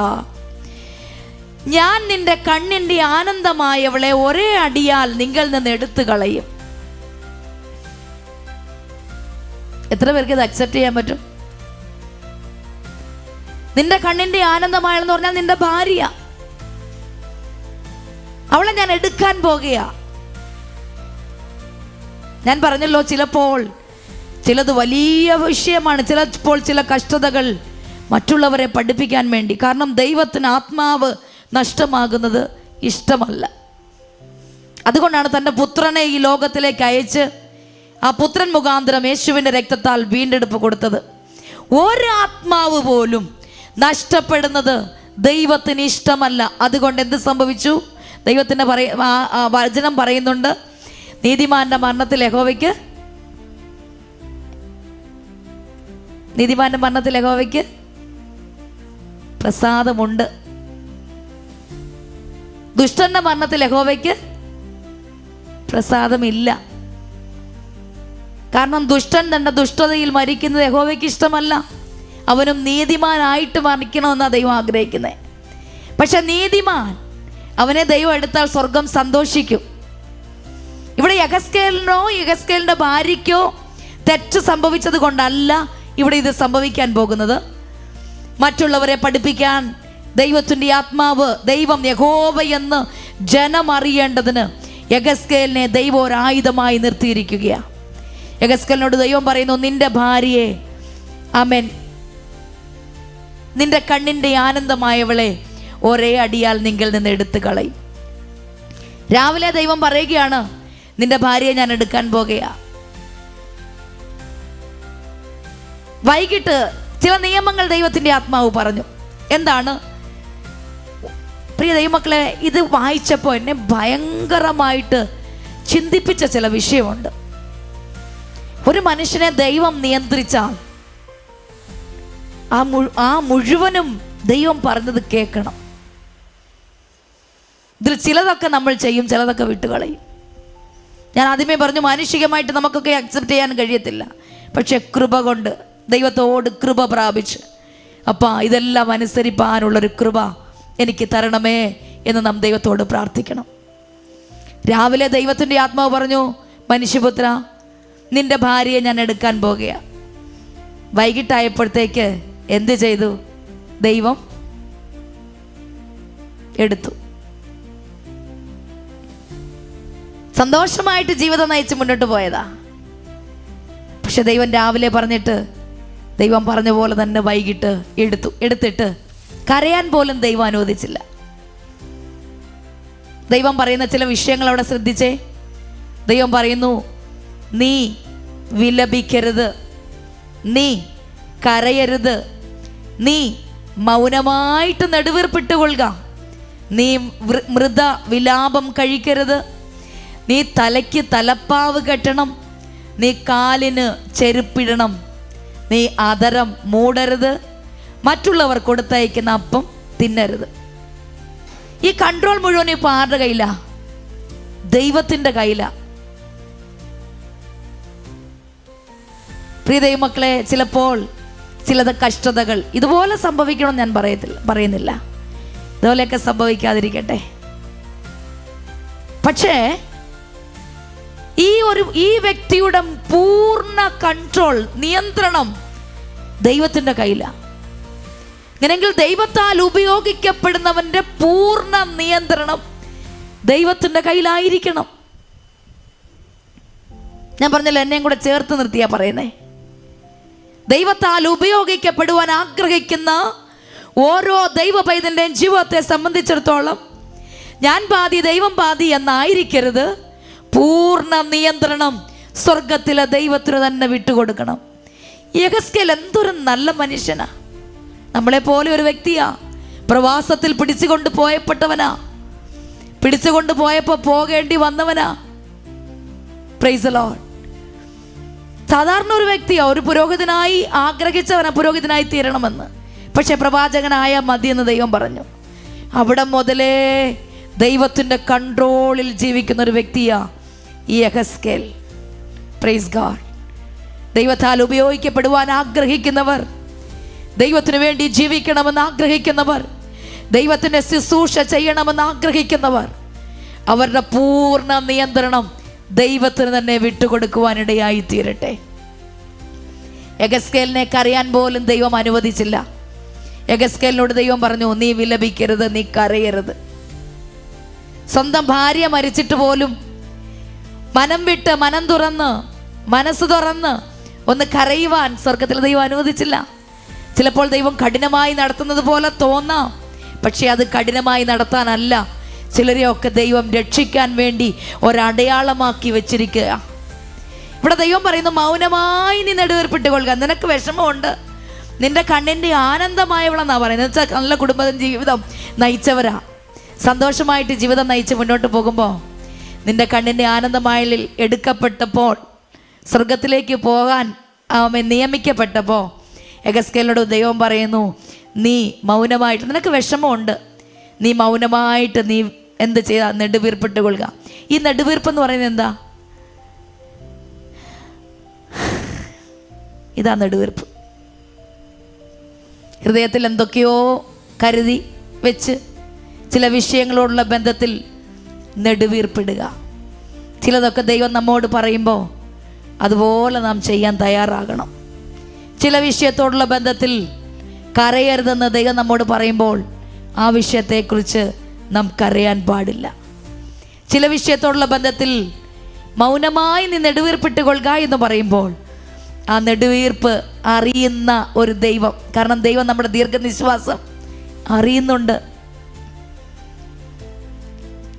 ഞാൻ നിന്റെ കണ്ണിൻ്റെ ആനന്ദമായവളെ ഒരേ അടിയാൽ നിങ്ങളിൽ നിന്ന് എടുത്തു കളയും. എത്ര പേർക്ക് ഇത് അക്സെപ്റ്റ് ചെയ്യാൻ പറ്റും? നിന്റെ കണ്ണിൻ്റെ ആനന്ദമായെന്ന് പറഞ്ഞാൽ നിന്റെ ഭാര്യ, അവളെ ഞാൻ എടുക്കാൻ പോകുക. ഞാൻ പറഞ്ഞല്ലോ, ചിലപ്പോൾ ചിലത് വലിയ വിഷയമാണ്, ചിലപ്പോൾ ചില കഷ്ടതകൾ മറ്റുള്ളവരെ പഠിപ്പിക്കാൻ വേണ്ടി. കാരണം ദൈവത്തിന് ആത്മാവ് നഷ്ടമാകുന്നത് ഇഷ്ടമല്ല. അതുകൊണ്ടാണ് തൻ്റെ പുത്രനെ ഈ ലോകത്തിലേക്ക് അയച്ച് ആ പുത്രൻ മുഖാന്തരം യേശുവിൻ്റെ രക്തത്താൽ വീണ്ടെടുപ്പ് കൊടുത്തത്. ഒരാത്മാവ് പോലും നഷ്ടപ്പെടുന്നത് ദൈവത്തിന് ഇഷ്ടമല്ല. അതുകൊണ്ട് എന്ത് സംഭവിച്ചു? ദൈവത്തിൻ്റെ വചനം പറയുന്നുണ്ട്, നീതിമാന്റെ മരണത്തിൽ യഹോവയ്ക്ക് പ്രസാദമുണ്ട്. ദുഷ്ടന്റെ മരണത്തിൽ യഹോവയ്ക്ക് പ്രസാദമില്ല. കാരണം ദുഷ്ടൻ തൻ്റെ ദുഷ്ടതയിൽ മരിക്കുന്നത് യഹോവയ്ക്ക് ഇഷ്ടമല്ല. അവനും നീതിമാനായിട്ട് മരിക്കണമെന്നാണ് ദൈവം ആഗ്രഹിക്കുന്നത്. പക്ഷെ നീതിമാൻ, അവനെ ദൈവം എടുത്താൽ സ്വർഗം സന്തോഷിക്കും. ഇവിടെ യഹസ്കേലിൻ്റെ ഭാര്യയ്ക്കോ തെറ്റ് സംഭവിച്ചത് കൊണ്ടല്ല ഇവിടെ ഇത് സംഭവിക്കാൻ പോകുന്നത്. മറ്റുള്ളവരെ പഠിപ്പിക്കാൻ ദൈവത്തിൻ്റെ ആത്മാവ്, ദൈവം യഹോവ എന്ന് ജനം അറിയേണ്ടതിന് യഹസ്കേലിനെ ദൈവം ഒരായുധമായി നിർത്തിയിരിക്കുകയാണ്. യഹസ്കേലിനോട് ദൈവം പറയുന്നു, നിന്റെ ഭാര്യയെ, ആമേൻ, നിന്റെ കണ്ണിൻ്റെ ആനന്ദമായവളെ ഒരേ അടിയാൽ നിങ്ങൾ നിന്ന് എടുത്തു കളയും. രാവിലെ ദൈവം പറയുകയാണ്, നിന്റെ ഭാര്യയെ ഞാൻ എടുക്കാൻ പോകുകയാ. വൈകിട്ട് ചില നിയമങ്ങൾ ദൈവത്തിൻ്റെ ആത്മാവ് പറഞ്ഞു. എന്താണ്? പ്രിയ ദൈവമക്കളെ, ഇത് വായിച്ചപ്പോൾ എന്നെ ഭയങ്കരമായിട്ട് ചിന്തിപ്പിച്ച ചില വിഷയമുണ്ട്. ഒരു മനുഷ്യനെ ദൈവം നിയന്ത്രിച്ചാൽ ആ മുഴുവനും ദൈവം പറഞ്ഞത് കേൾക്കണം. ഇതിൽ ചിലതൊക്കെ നമ്മൾ ചെയ്യും, ചിലതൊക്കെ വിട്ടുകളയും. ഞാൻ ആദ്യമേ പറഞ്ഞു, മാനുഷികമായിട്ട് നമുക്കൊക്കെ അക്സെപ്റ്റ് ചെയ്യാൻ കഴിയത്തില്ല. പക്ഷെ കൃപ കൊണ്ട്, ദൈവത്തോട് കൃപ പ്രാപിച്ച്, അപ്പാ ഇതെല്ലാം അനുസരിപ്പാനുള്ളൊരു കൃപ എനിക്ക് തരണമേ എന്ന് നാം ദൈവത്തോട് പ്രാർത്ഥിക്കണം. രാവിലെ ദൈവത്തിൻ്റെ ആത്മാവ് പറഞ്ഞു, മനുഷ്യപുത്ര, നിന്റെ ഭാര്യയെ ഞാൻ എടുക്കാൻ പോകുകയാണ്. വൈകിട്ടായപ്പോഴത്തേക്ക് എന്ത് ചെയ്തു? ദൈവം എടുത്തു. സന്തോഷമായിട്ട് ജീവിതം നയിച്ച് മുന്നോട്ട് പോയതാ. പക്ഷെ ദൈവം രാവിലെ പറഞ്ഞിട്ട്, ദൈവം പറഞ്ഞ പോലെ തന്നെ വൈകിട്ട് എടുത്തിട്ട് കരയാൻ പോലും ദൈവം അനുവദിച്ചില്ല. ദൈവം പറയുന്ന ചില വിഷയങ്ങൾ അവിടെ ശ്രദ്ധിച്ചേ. ദൈവം പറയുന്നു, നീ വിലപിക്കരുത്, നീ കരയരുത്, നീ മൗനമായിട്ട് നെടുവീർപ്പിട്ടുകൊള്ളുക, നീ മൃത വിലാപം കഴിക്കരുത്, നീ തലയ്ക്ക് തലപ്പാവ് കെട്ടണം, നീ കാലിന് ചെരുപ്പിടണം, നീ അധരം മൂടരുത്, മറ്റുള്ളവർ കൊടുത്തയക്കുന്ന അപ്പം തിന്നരുത്. ഈ കൺട്രോൾ മുഴുവൻ ഇപ്പം ആരുടെ കയ്യിലാ? ദൈവത്തിൻ്റെ കയ്യിലാ. പ്രിയ ദൈവമക്കളെ, ചിലപ്പോൾ ചിലത് കഷ്ടതകൾ ഇതുപോലെ സംഭവിക്കണമെന്ന് ഞാൻ പറയുന്നില്ല. ഇതുപോലെയൊക്കെ സംഭവിക്കാതിരിക്കട്ടെ. പക്ഷേ ഈ വ്യക്തിയുടെ പൂർണ്ണ കൺട്രോൾ, നിയന്ത്രണം ദൈവത്തിൻ്റെ കയ്യിലാണ്. അങ്ങനെയെങ്കിൽ ദൈവത്താൽ ഉപയോഗിക്കപ്പെടുന്നവൻ്റെ പൂർണ്ണ നിയന്ത്രണം ദൈവത്തിൻ്റെ കയ്യിലായിരിക്കണം. ഞാൻ പറഞ്ഞല്ലോ, എന്നെയും കൂടെ ചേർത്ത് നിർത്തിയാ പറയുന്നേ. ദൈവത്താൽ ഉപയോഗിക്കപ്പെടുവാൻ ആഗ്രഹിക്കുന്ന ഓരോ ദൈവ പൈതലിൻ്റെയും ജീവിതത്തെ സംബന്ധിച്ചിടത്തോളം ഞാൻ പാതി ദൈവം പാതി എന്നായിരിക്കരുത്. പൂർണ്ണ നിയന്ത്രണം സ്വർഗത്തിലെ ദൈവത്തിന് തന്നെ വിട്ടുകൊടുക്കണം. യഹസ്കേൽ എന്തൊരു നല്ല മനുഷ്യനാ, നമ്മളെപ്പോലെ ഒരു വ്യക്തിയാ. പ്രവാസത്തിൽ പിടിച്ചുകൊണ്ട് പോയപ്പോൾ പോകേണ്ടി വന്നവനാ. Price the Lord. സാധാരണ ഒരു വ്യക്തിയാ, ഒരു പുരോഹിതനായി ആഗ്രഹിച്ചവനാ പുരോഹിതനായി തീരണമെന്ന്. പക്ഷെ പ്രവാചകനായ മതി എന്ന് ദൈവം പറഞ്ഞു. അവിടെ മുതലേ ദൈവത്തിൻ്റെ കൺട്രോളിൽ ജീവിക്കുന്ന ഒരു വ്യക്തിയാ ഈ യഹസ്കേൽ. Praise God. ദൈവത്താൽ ഉപയോഗിക്കപ്പെടുവാൻ ആഗ്രഹിക്കുന്നവർ, ദൈവത്തിന് വേണ്ടി ജീവിക്കണമെന്ന് ആഗ്രഹിക്കുന്നവർ, ദൈവത്തിൻ്റെ ശുശ്രൂഷ ചെയ്യണമെന്ന് ആഗ്രഹിക്കുന്നവർ, അവരുടെ പൂർണ്ണ നിയന്ത്രണം ദൈവത്തിന് തന്നെ വിട്ടുകൊടുക്കുവാനിടയായി തീരട്ടെ. യഹസ്കേലിനെ കരയാൻ പോലും ദൈവം അനുവദിച്ചില്ല. യഹസ്കേലിനോട് ദൈവം പറഞ്ഞു, നീ വിലപിക്കരുത്, നീ കരയരുത്. സ്വന്തം ഭാര്യ മരിച്ചിട്ട് പോലും മനസ്സ് തുറന്ന് ഒന്ന് കരയുവാൻ സ്വർഗത്തിൽ ദൈവം അനുവദിച്ചില്ല. ചിലപ്പോൾ ദൈവം കഠിനമായി നടത്തുന്നത് പോലെ തോന്നാം, പക്ഷെ അത് കഠിനമായി നടത്താനല്ല. ചിലരെയൊക്കെ ദൈവം രക്ഷിക്കാൻ വേണ്ടി ഒരടയാളമാക്കി വെച്ചിരിക്കുക. ഇവിടെ ദൈവം പറയുന്നു, മൗനമായി നീ നെടുവീർപ്പിട്ടുകൊള്ളുക. നിനക്ക് വിഷമമുണ്ട്, നിന്റെ കണ്ണിൻ്റെ ആനന്ദമായവളെന്നാണ് പറയുന്നത്. വെച്ചാൽ നല്ല ജീവിതം നയിച്ചവരാ, സന്തോഷമായിട്ട് ജീവിതം നയിച്ച് മുന്നോട്ട് പോകുമ്പോൾ നിന്റെ കണ്ണിൻ്റെ ആനന്ദമായലിൽ എടുക്കപ്പെട്ടപ്പോൾ, സ്വർഗത്തിലേക്ക് പോകാൻ നിയമിക്കപ്പെട്ടപ്പോൾ യഹസ്കേലിനോട് ദൈവം പറയുന്നു, നീ മൗനമായിട്ട്, നിനക്ക് വിഷമമുണ്ട്, നീ മൗനമായിട്ട് നീ എന്ത് ചെയ്താൽ നെടുവീർപ്പിട്ടുകൊള്ളുക. ഈ നെടുവീർപ്പെന്ന് പറയുന്നത് എന്താ? ഇതാ നെടുവീർപ്പ്. ഹൃദയത്തിൽ എന്തൊക്കെയോ കരുതി വെച്ച് ചില വിഷയങ്ങളോടുള്ള ബന്ധത്തിൽ നെടുവീർപ്പിടുക. ചിലതൊക്കെ ദൈവം നമ്മോട് പറയുമ്പോൾ അതുപോലെ നാം ചെയ്യാൻ തയ്യാറാകണം. ചില വിഷയത്തോടുള്ള ബന്ധത്തിൽ കരയരുതെന്ന് ദൈവം നമ്മോട് പറയുമ്പോൾ ആ വിഷയത്തെക്കുറിച്ച് നാം കരയാൻ പാടില്ല. ചില വിഷയത്തോടുള്ള ബന്ധത്തിൽ മൗനമായി നീ നെടുവീർപ്പിട്ട് കൊള്ളുക എന്ന് പറയുമ്പോൾ ആ നെടുവീർപ്പ് അറിയുന്ന ഒരു ദൈവം, കാരണം ദൈവം നമ്മുടെ ദീർഘനിശ്വാസം അറിയുന്നുണ്ട്.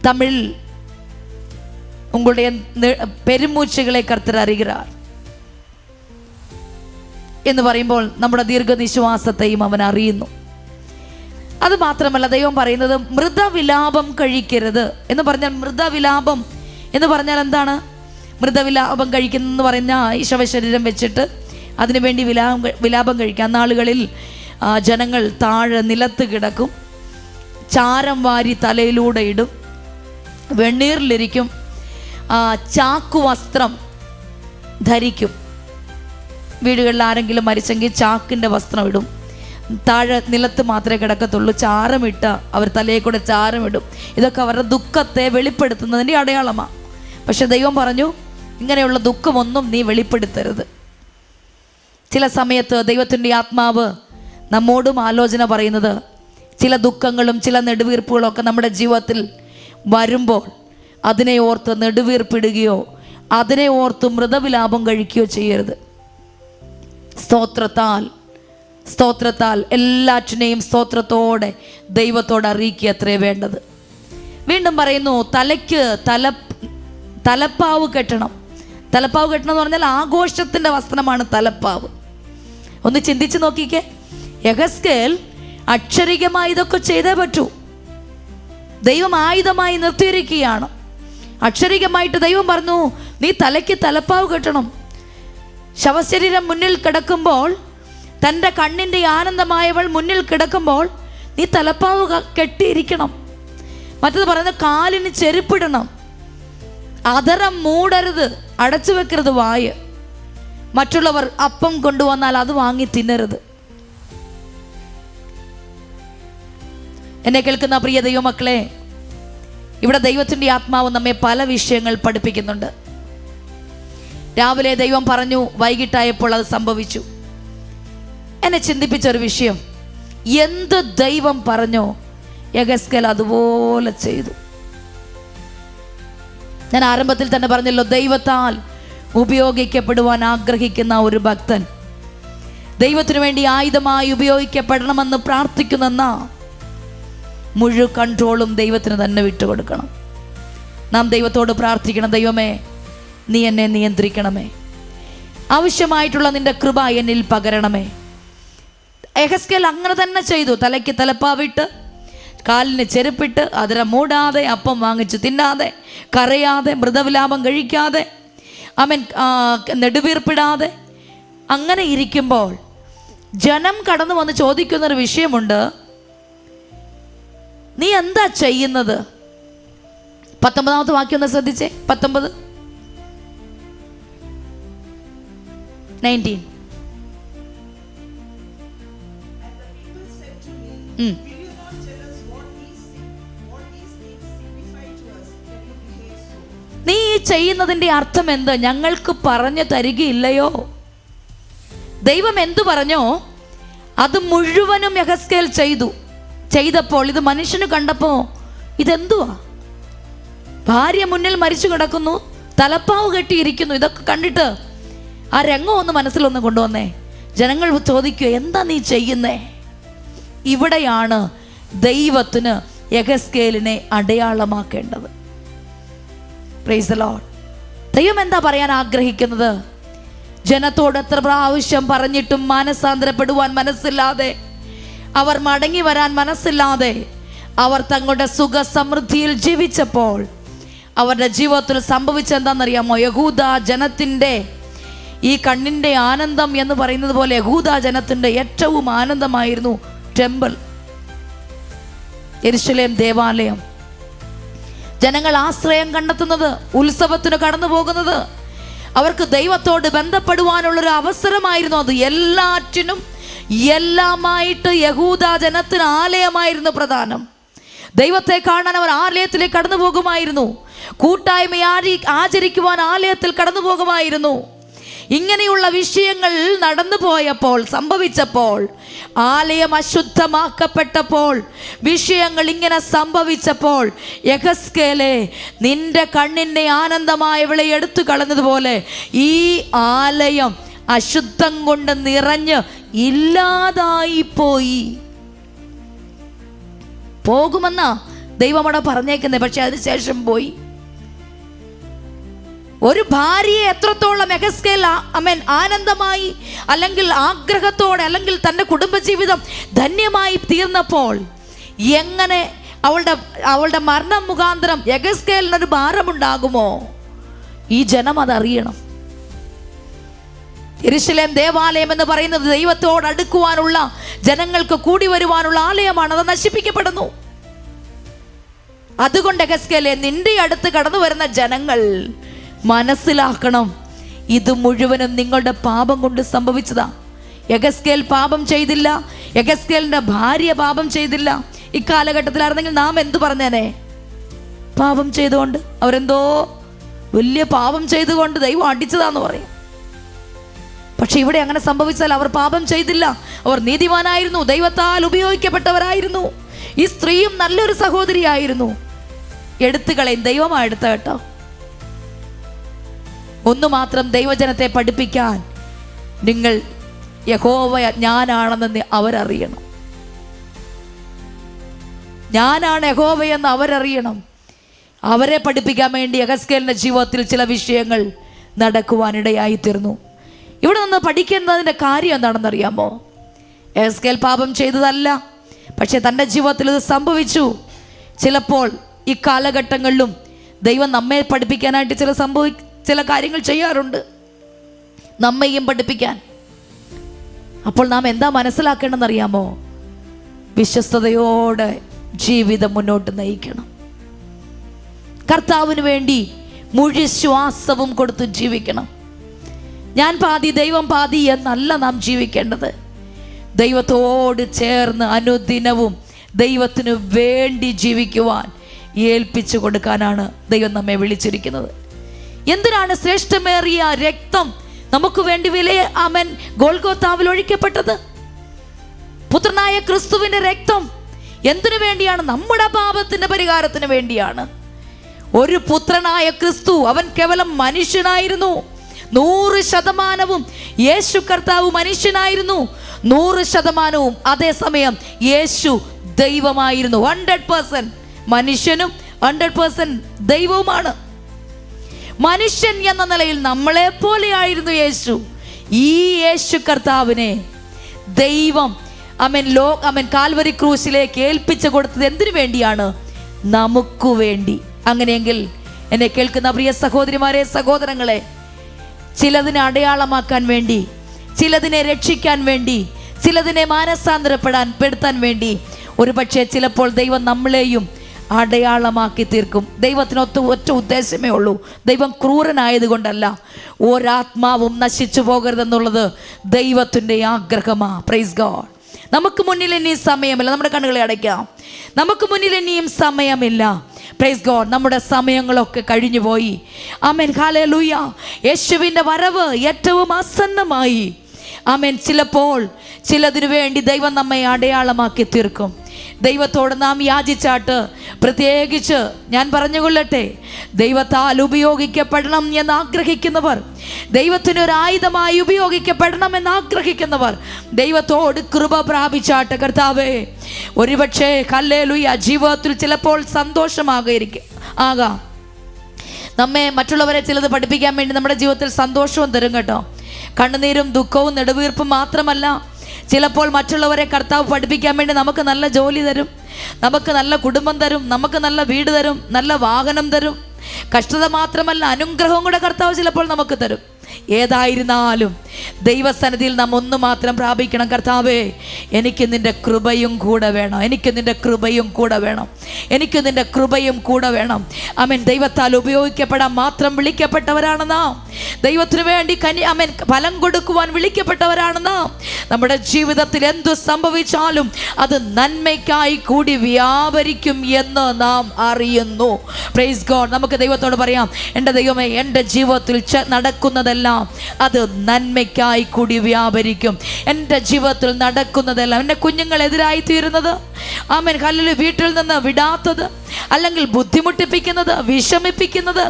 തമിഴിൽ ഉங்களுடைய പെരുമൂച്ചുകളെ കർത്തർ അറിയുகிறார் എന്ന് പറയുമ്പോൾ നമ്മുടെ ദീർഘനിശ്വാസത്തെയും അവൻ അറിയുന്നു. അത് മാത്രമല്ല, ദൈവം പറയുന്നത് മൃതവിലാപം കഴിക്കരുത് എന്ന് പറഞ്ഞാൽ, മൃതവിലാപം എന്ന് പറഞ്ഞാൽ എന്താണ്? മൃതവിലാപം കഴിക്കുന്നതെന്ന് പറഞ്ഞാൽ ഈ ശവശരീരം വെച്ചിട്ട് അതിനുവേണ്ടി വിലാപം കഴിക്കാം. നാളുകളിൽ ജനങ്ങൾ താഴെ നിലത്ത് കിടക്കും, ചാരം വാരി തലയിലൂടെ ഇടും, വെണ്ണീറിലിരിക്കും, ചാക്കു വസ്ത്രം ധരിക്കും. വീടുകളിൽ ആരെങ്കിലും മരിച്ചെങ്കിൽ ചാക്കിൻ്റെ വസ്ത്രം ഇടും, താഴെ നിലത്ത് മാത്രമേ കിടക്കത്തുള്ളൂ, ചാരമിട്ട് അവർ തലയിൽ കൂടെ ചാരമിടും. ഇതൊക്കെ അവരുടെ ദുഃഖത്തെ വെളിപ്പെടുത്തുന്നതിൻ്റെ അടയാളമാണ്. പക്ഷെ ദൈവം പറഞ്ഞു, ഇങ്ങനെയുള്ള ദുഃഖമൊന്നും നീ വെളിപ്പെടുത്തരുത്. ചില സമയത്ത് ദൈവത്തിൻ്റെ ആത്മാവ് നമ്മോടും ആലോചന പറയുന്നത്, ചില ദുഃഖങ്ങളും ചില നെടുവീർപ്പുകളും ഒക്കെ നമ്മുടെ ജീവിതത്തിൽ വരുമ്പോൾ അതിനെ ഓർത്ത് നെടുവീർപ്പിടുകയോ അതിനെ ഓർത്ത് മൃതവിലാപം കഴിക്കുകയോ ചെയ്യരുത്. സ്തോത്രത്താൽ എല്ലാറ്റിനെയും സ്തോത്രത്തോടെ ദൈവത്തോട് അറിയിക്കുക അത്രേ വേണ്ടത്. വീണ്ടും പറയുന്നു, തലയ്ക്ക് തലപ്പാവ് കെട്ടണം. തലപ്പാവ് കെട്ടണം എന്ന് പറഞ്ഞാൽ ആഘോഷത്തിൻ്റെ വസ്ത്രമാണ് തലപ്പാവ്. ഒന്ന് ചിന്തിച്ച് നോക്കിക്കേ, യെഹെസ്കേൽ അക്ഷരികമായി ഇതൊക്കെ ചെയ്തേ പറ്റൂ. ദൈവം ആയുധമായി നിർത്തിയിരിക്കുകയാണ്. അക്ഷരികമായിട്ട് ദൈവം പറഞ്ഞു, നീ തലയ്ക്ക് തലപ്പാവ് കെട്ടണം. ശവശരീരം മുന്നിൽ കിടക്കുമ്പോൾ, തൻ്റെ കണ്ണിൻ്റെ ആനന്ദമായവൾ മുന്നിൽ കിടക്കുമ്പോൾ നീ തലപ്പാവ് കെട്ടിയിരിക്കണം. മറ്റത് പറയുന്നത്, കാലിന് ചെരുപ്പിടണം, അധരം മൂടരുത്, അടച്ചു വെക്കരുത് വായ്. മറ്റുള്ളവർ അപ്പം കൊണ്ടുവന്നാൽ അത് വാങ്ങി തിന്നരുത്. എന്നെ കേൾക്കുന്ന പ്രിയ ദൈവമക്കളെ, ഇവിടെ ദൈവത്തിൻ്റെ ആത്മാവ് നമ്മെ പല വിഷയങ്ങൾ പഠിപ്പിക്കുന്നുണ്ട്. രാവിലെ ദൈവം പറഞ്ഞു, വൈകിട്ടായപ്പോൾ അത് സംഭവിച്ചു. എന്നെ ചിന്തിപ്പിച്ചൊരു വിഷയം, എന്ത് ദൈവം പറഞ്ഞോ യെഹെസ്കേൽ അതുപോലെ ചെയ്തു. ഞാൻ ആരംഭത്തിൽ തന്നെ പറഞ്ഞല്ലോ, ദൈവത്താൽ ഉപയോഗിക്കപ്പെടുവാൻ ആഗ്രഹിക്കുന്ന ഒരു ഭക്തൻ ദൈവത്തിനു വേണ്ടി ആയുധമായി ഉപയോഗിക്കപ്പെടണമെന്ന് പ്രാർത്ഥിക്കുന്ന മുഴുവൻ കൺട്രോളും ദൈവത്തിന് തന്നെ വിട്ടുകൊടുക്കണം. നാം ദൈവത്തോട് പ്രാർത്ഥിക്കണം, ദൈവമേ നീ എന്നെ നിയന്ത്രിക്കണമേ, ആവശ്യമായിട്ടുള്ള നിന്റെ കൃപ എന്നിൽ പകരണമേ. യെഹെസ്കേൽ അങ്ങനെ തന്നെ ചെയ്തു. തലയ്ക്ക് തലപ്പാവിട്ട്, കാലിന് ചെരുപ്പിട്ട്, അതിനെ മൂടാതെ, അപ്പം വാങ്ങിച്ച് തിന്നാതെ, കരയാതെ, മൃതവിലാപം കഴിക്കാതെ, അവൻ നെടുവീർപ്പിടാതെ അങ്ങനെ ഇരിക്കുമ്പോൾ ജനം കടന്നു വന്ന് ചോദിക്കുന്നൊരു വിഷയമുണ്ട്, നീ എന്താ ചെയ്യുന്നത്? 19ാമത്തെ വാക്യം ഒന്ന് ശ്രദ്ധിച്ചേ. 19. നീ ചെയ്യുന്നതിൻ്റെ അർത്ഥം എന്ത്? ഞങ്ങൾക്ക് പറഞ്ഞു തരികയില്ലയോ? ദൈവം എന്തു പറഞ്ഞോ അത് മുഴുവനും യെഹെസ്കേൽ ചെയ്തപ്പോൾ ഇത് മനുഷ്യന് കണ്ടപ്പോൾ ഇതെന്തുവാ? ഭാര്യ മുന്നിൽ മരിച്ചു കിടക്കുന്നു, തലപ്പാവ് കെട്ടിയിരിക്കുന്നു. ഇതൊക്കെ കണ്ടിട്ട് ആ രംഗം ഒന്ന് മനസ്സിലൊന്ന് കൊണ്ടുവന്നേ. ജനങ്ങൾ ചോദിക്കുക, എന്താ നീ ചെയ്യുന്നേ? ഇവിടെയാണ് ദൈവത്തിന് യെഹെസ്കേലിനെ അടയാളമാക്കേണ്ടത്. Praise the Lord. ദൈവം എന്താ പറയാൻ ആഗ്രഹിക്കുന്നത്? ജനത്തോട് എത്ര പ്രാവശ്യം പറഞ്ഞിട്ടും മാനസാന്തരപ്പെടുവാൻ മനസ്സില്ലാതെ, അവർ മടങ്ങി വരാൻ മനസ്സില്ലാതെ, അവർ തങ്ങളുടെ സുഖ സമൃദ്ധിയിൽ ജീവിച്ചപ്പോൾ അവരുടെ ജീവിതത്തിൽ സംഭവിച്ചെന്താണെന്നറിയാമോ? യഹൂദ ജനത്തിൻ്റെ ഈ കണ്ണിൻ്റെ ആനന്ദം എന്ന് പറയുന്നത് പോലെ യഹൂദ ജനത്തിൻ്റെ ഏറ്റവും ആനന്ദമായിരുന്നു ടെമ്പിൾ, യെരുശലേം ദേവാലയം. ജനങ്ങൾ ആശ്രയം കണ്ടെത്തുന്നത്, ഉത്സവത്തിന് കടന്നു പോകുന്നത്, അവർക്ക് ദൈവത്തോട് ബന്ധപ്പെടുവാനുള്ളൊരു അവസരമായിരുന്നു അത്. എല്ലാറ്റിനും എല്ലാമായിട്ട് യഹൂദ ജനത്തിന് ആലയമായിരുന്നു പ്രധാനം. ദൈവത്തെ കാണാൻ അവർ ആലയത്തിലേക്ക് കടന്നു പോകുമായിരുന്നു. കൂട്ടായ്മ ആചരിക്കുവാൻ ആലയത്തിൽ കടന്നു പോകുമായിരുന്നു. ഇങ്ങനെയുള്ള വിഷയങ്ങൾ സംഭവിച്ചപ്പോൾ, ആലയം അശുദ്ധമാക്കപ്പെട്ടപ്പോൾ, വിഷയങ്ങൾ ഇങ്ങനെ സംഭവിച്ചപ്പോൾ, യെഹെസ്കേലേ, നിന്റെ കണ്ണിനെ ആനന്ദമായ വിള എടുത്തു കളഞ്ഞതുപോലെ ഈ ആലയം അശുദ്ധം കൊണ്ട് നിറഞ്ഞ് ഇല്ലാതായിപ്പോയി. പോകുമെന്നാ ദൈവം അവിടെ പറഞ്ഞേക്കുന്നത്. പക്ഷെ അതിനുശേഷം പോയി. ഒരു ഭാര്യയെ എത്രത്തോളം യെഹെസ്കേൽ ആനന്ദമായി, അല്ലെങ്കിൽ ആഗ്രഹത്തോടെ, അല്ലെങ്കിൽ തൻ്റെ കുടുംബജീവിതം ധന്യമായി തീർന്നപ്പോൾ, എങ്ങനെ അവളുടെ മരണം മുഖാന്തരം യെഹെസ്കേലിനൊരു ഭാരമുണ്ടാകുമോ? ഈ ജനം അതറിയണം. യെരൂശലേം ദേവാലയം എന്ന് പറയുന്നത് ദൈവത്തോട് അടുക്കുവാനുള്ള, ജനങ്ങൾക്ക് കൂടി വരുവാനുള്ള ആലയമാണ്. അത് നശിപ്പിക്കപ്പെടുന്നു. അതുകൊണ്ട് യെഹെസ്കേലേ, നിന്റെ അടുത്ത് കടന്നു വരുന്ന ജനങ്ങൾ മനസ്സിലാക്കണം, ഇത് മുഴുവനും നിങ്ങളുടെ പാപം കൊണ്ട് സംഭവിച്ചതാ. യെഹെസ്കേൽ പാപം ചെയ്തില്ല, യെഹെസ്കേലിന്റെ ഭാര്യ പാപം ചെയ്തില്ല. ഇക്കാലഘട്ടത്തിലായിരുന്നെങ്കിൽ നാം എന്തു പറഞ്ഞേനെ? പാപം ചെയ്തുകൊണ്ട്, അവരെന്തോ വലിയ പാപം ചെയ്തുകൊണ്ട് ദൈവം അടിച്ചതാന്ന് പറയും. പക്ഷെ ഇവിടെ അങ്ങനെ സംഭവിച്ചാൽ അവർ പാപം ചെയ്തില്ല, അവർ നീതിമാനായിരുന്നു, ദൈവത്താൽ ഉപയോഗിക്കപ്പെട്ടവരായിരുന്നു. ഈ സ്ത്രീയും നല്ലൊരു സഹോദരിയായിരുന്നു. എടുത്തുകളയും, ദൈവമാ എടുത്ത കേട്ടോ. ഒന്നു മാത്രം ദൈവജനത്തെ പഠിപ്പിക്കാൻ, നിങ്ങൾ യഹോവ ഞാനാണെന്ന് അവരറിയണം. ഞാനാണ് യഹോവയെന്ന് അവരറിയണം. അവരെ പഠിപ്പിക്കാൻ വേണ്ടി യെഹെസ്കേലിന്റെ ജീവിതത്തിൽ ചില വിഷയങ്ങൾ നടക്കുവാനിടയായി തീർന്നു. ഇവിടെ നിന്ന് പഠിക്കുന്നതിൻ്റെ കാര്യം എന്താണെന്നറിയാമോ? യെഹെസ്കേൽ പാപം ചെയ്തതല്ല, പക്ഷെ തൻ്റെ ജീവിതത്തിൽ ഇത് സംഭവിച്ചു. ചിലപ്പോൾ ഈ കാലഘട്ടങ്ങളിലും ദൈവം നമ്മെ പഠിപ്പിക്കാനായിട്ട് ചില കാര്യങ്ങൾ ചെയ്യാറുണ്ട്, നമ്മയും പഠിപ്പിക്കാൻ. അപ്പോൾ നാം എന്താ മനസ്സിലാക്കേണ്ടതെന്നറിയാമോ? വിശ്വസ്തയോടെ ജീവിതം മുന്നോട്ട് നയിക്കണം. കർത്താവിന് വേണ്ടി മുഴു ശ്വാസവും കൊടുത്ത് ജീവിക്കണം. ഞാൻ പാതി ദൈവം പാതി എന്നല്ല നാം ജീവിക്കേണ്ടത്. ദൈവത്തോട് ചേർന്ന് അനുദിനവും ദൈവത്തിന് വേണ്ടി ജീവിക്കുവാൻ ഏൽപ്പിച്ചു കൊടുക്കാനാണ് ദൈവം നമ്മെ വിളിച്ചിരിക്കുന്നത്. എന്തിനാണ് ശ്രേഷ്ഠമേറിയ രക്തം നമുക്ക് വേണ്ടി ഗോൽഗോഥാവിൽ ഒഴിക്കപ്പെട്ടത്? പുത്രനായ ക്രിസ്തുവിന്റെ രക്തം എന്തിനു വേണ്ടിയാണ്? നമ്മുടെ പാപത്തിന്റെ പരിഹാരത്തിന് വേണ്ടിയാണ്. ഒരു പുത്രനായ ക്രിസ്തു, അവൻ കേവലം മനുഷ്യനായിരുന്നു. 100% യേശു കർത്താവ് മനുഷ്യനായിരുന്നു, 100% അതേസമയം യേശു ദൈവമായിരുന്നു. 100% മനുഷ്യനും 100% ദൈവവുമാണ്. മനുഷ്യൻ എന്ന നിലയിൽ നമ്മളെ പോലെയായിരുന്നു യേശു. ഈ യേശു കർത്താവിനെ ദൈവം കാൽവരി ക്രൂശിലേക്ക് ഏൽപ്പിച്ചു കൊടുത്തത് എന്തിനു വേണ്ടിയാണ്? നമുക്ക് വേണ്ടി. അങ്ങനെയെങ്കിൽ എന്നെ കേൾക്കുന്ന പ്രിയ സഹോദരിമാരെ, സഹോദരങ്ങളെ, ചിലതിനെ അടയാളമാക്കാൻ വേണ്ടി, ചിലതിനെ രക്ഷിക്കാൻ വേണ്ടി, ചിലതിനെ മാനസാന്തരപ്പെടുത്താൻ വേണ്ടി ഒരുപക്ഷെ ചിലപ്പോൾ ദൈവം നമ്മളെയും അടയാളമാക്കി തീർക്കും. ദൈവത്തിന് ഒറ്റ ഉദ്ദേശമേ ഉള്ളൂ. ദൈവം ക്രൂരനായതുകൊണ്ടല്ല, ഒരാത്മാവും നശിച്ചു പോകരുതെന്നുള്ളത് ദൈവത്തിൻ്റെ ആഗ്രഹമാ. Praise God. നമുക്ക് മുന്നിൽ ഇനിയും സമയമില്ല. നമ്മുടെ കണ്ണുകളെ അടയ്ക്കാം. നമുക്ക് മുന്നിൽ ഇനിയും സമയമില്ല. Praise God. നമ്മുടെ സമയങ്ങളൊക്കെ കഴിഞ്ഞു പോയി. ആമേൻ, ഹല്ലേലൂയ. യേശുവിൻ്റെ വരവ് ഏറ്റവും ആസന്നമായി. ആമേൻ. ചിലപ്പോൾ ചിലതിനു വേണ്ടി ദൈവം നമ്മെ അടയാളമാക്കി തീർക്കും. ദൈവത്തോട് നാം യാചിച്ചാട്ട്, പ്രത്യേകിച്ച് ഞാൻ പറഞ്ഞുകൊള്ളട്ടെ, ദൈവത്താൽ ഉപയോഗിക്കപ്പെടണം എന്ന് ആഗ്രഹിക്കുന്നവർ, ദൈവത്തിനൊരു ആയുധമായി ഉപയോഗിക്കപ്പെടണം എന്ന് ആഗ്രഹിക്കുന്നവർ ദൈവത്തോട് കൃപ പ്രാപിച്ചാട്ട്, കർത്താവേ, ഒരുപക്ഷെ ഹല്ലേലൂയ ജീവിതത്തിൽ ചിലപ്പോൾ ആകാം. നമ്മെ മറ്റുള്ളവരെ ചിലത് പഠിപ്പിക്കാൻ വേണ്ടി നമ്മുടെ ജീവിതത്തിൽ സന്തോഷവും തരും കേട്ടോ. കണ്ണുനീരും ദുഃഖവും നെടുവീർപ്പും മാത്രമല്ല, ചിലപ്പോൾ മറ്റുള്ളവരെ കർത്താവ് പഠിപ്പിക്കാൻ വേണ്ടി നമുക്ക് നല്ല ജോലി തരും, നമുക്ക് നല്ല കുടുംബം തരും, നമുക്ക് നല്ല വീട് തരും, നല്ല വാഹനം തരും. കഷ്ടത മാത്രമല്ല, അനുഗ്രഹവും കൂടെ കർത്താവ് ചിലപ്പോൾ നമുക്ക് തരും. ഏതായിരുന്നാലും ദൈവസന്നിധിയിൽ നാം ഒന്ന് മാത്രം പ്രാപിക്കണം. കർത്താവേ, എനിക്ക് നിൻ്റെ കൃപയും കൂടെ വേണം, എനിക്ക് നിൻ്റെ കൃപയും കൂടെ വേണം, എനിക്ക് നിൻ്റെ കൃപയും കൂടെ വേണം. ആമേൻ. ദൈവത്താൽ ഉപയോഗിക്കപ്പെടാൻ മാത്രം വിളിക്കപ്പെട്ടവരാണ് നാം. ദൈവത്തിന് വേണ്ടി ആമേൻ ഫലം കൊടുക്കുവാൻ വിളിക്കപ്പെട്ടവരാണ് നാം. നമ്മുടെ ജീവിതത്തിൽ എന്തു സംഭവിച്ചാലും അത് നന്മയ്ക്കായി കൂടി വ്യാപരിക്കും എന്ന് നാം അറിയുന്നു. Praise God. നമുക്ക് ദൈവത്തോട് പറയാം, എൻ്റെ ദൈവമേ, എൻ്റെ ജീവിതത്തിൽ നടക്കുന്നതെല്ലാം അത് നന്മയ്ക്കായി കൂടി വ്യാപരിക്കും. എൻ്റെ ജീവിതത്തിൽ നടക്കുന്നതെല്ലാം, എൻ്റെ കുഞ്ഞുങ്ങളെതിരായി തീരുന്നത്, ആമേൻ ഹല്ലേലൂയ, വീട്ടിൽ നിന്ന് വിടാത്തത്, അല്ലെങ്കിൽ ബുദ്ധിമുട്ടിപ്പിക്കുന്നത്, വിഷമിപ്പിക്കുന്നത്,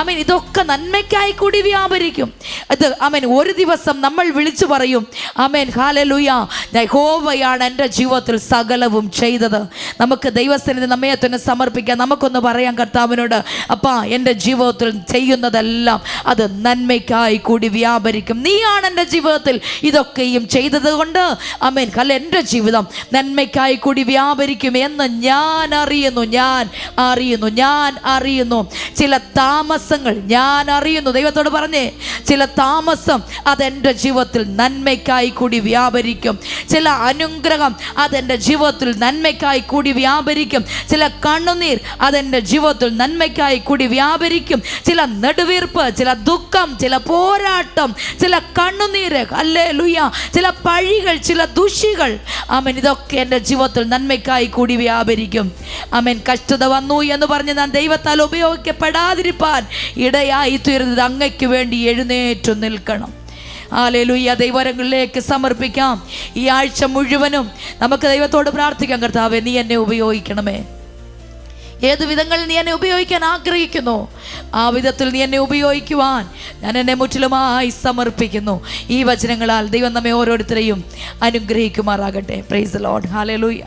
ആമേൻ, ഇതൊക്കെ നന്മയ്ക്കായി കൂടി വ്യാപരിക്കും. അത് ആമേൻ ഒരു ദിവസം നമ്മൾ വിളിച്ചു പറയും, ആമേൻ ഹല്ലേലൂയ, യഹോവയാണ് എൻ്റെ ജീവിതത്തിൽ സകലവും ചെയ്തത്. നമുക്ക് ദൈവസന്നിധി നമ്മെ തന്നെ സമർപ്പിക്കാം. നമുക്കൊന്ന് പറയാം കർത്താവിനോട്, അപ്പാ, എൻ്റെ ജീവിതത്തിൽ ചെയ്യുന്നതെല്ലാം അത് നന്മയ്ക്കായി കൂടി വ്യാപരിക്കും. നീയാണ് എൻ്റെ ജീവിതത്തിൽ ഇതൊക്കെയും ചെയ്തത് കൊണ്ട്, ആമേൻ ഹല്ലേലൂയ, എൻ്റെ ജീവിതം നന്മയ്ക്കായി കൂടി വ്യാപരിക്കും എന്ന് ഞാൻ അറിയുന്നു. ചില താമസങ്ങൾ ഞാൻ അറിയുന്നു. ദൈവത്തോട് പറഞ്ഞേ, ചില താമസം അതെൻ്റെ ജീവിതത്തിൽ നന്മയ്ക്കായി കൂടി വ്യാപരിക്കും. ചില അനുഗ്രഹം അതെൻ്റെ ജീവിതത്തിൽ നന്മയ്ക്കായി കൂടി വ്യാപരിക്കും. ചില കണ്ണുനീർ അതെൻ്റെ ജീവിതത്തിൽ നന്മയ്ക്കായി കൂടി വ്യാപരിക്കും. ചില നെടുവീർപ്പ്, ചില ദുഃഖം, ചില പോരാട്ടം, ചില കണ്ണുനീര്, ഹല്ലേലൂയ, ചില പഴികൾ, ചില ദുഷികൾ, ആമേൻ, ഇതൊക്കെ എൻ്റെ ജീവിതത്തിൽ നന്മയ്ക്കായി കൂടി വ്യാപരിക്കും. ആമേൻ. കഷ്ടത വന്നു എന്ന് പറഞ്ഞ് ഞാൻ ദൈവത്താൽ ഉപയോഗിക്കപ്പെടാതിരിപ്പാൻ ഇടയായി തീരുന്നത് അങ്ങയ്ക്ക് വേണ്ടി എഴുന്നേറ്റു നിൽക്കണം. ഹല്ലേലൂയ. ദൈവരങ്ങളിലേക്ക് സമർപ്പിക്കാം. ഈ ആഴ്ച മുഴുവനും നമുക്ക് ദൈവത്തോട് പ്രാർത്ഥിക്കാം, കർത്താവേ, നീ എന്നെ ഉപയോഗിക്കണമേ. ഏത് വിധങ്ങളിൽ നീ എന്നെ ഉപയോഗിക്കാൻ ആഗ്രഹിക്കുന്നു, ആ വിധത്തിൽ നീ എന്നെ ഉപയോഗിക്കുവാൻ ഞാൻ എന്നെ മുற்றிലുമായി സമർപ്പിക്കുന്നു. ഈ വചനങ്ങളാൽ ദൈവം നമ്മെ ഓരോരുത്തരെയും അനുഗ്രഹിക്കുമാറാകട്ടെ. Price the Lord. ഹല്ലേലൂയ.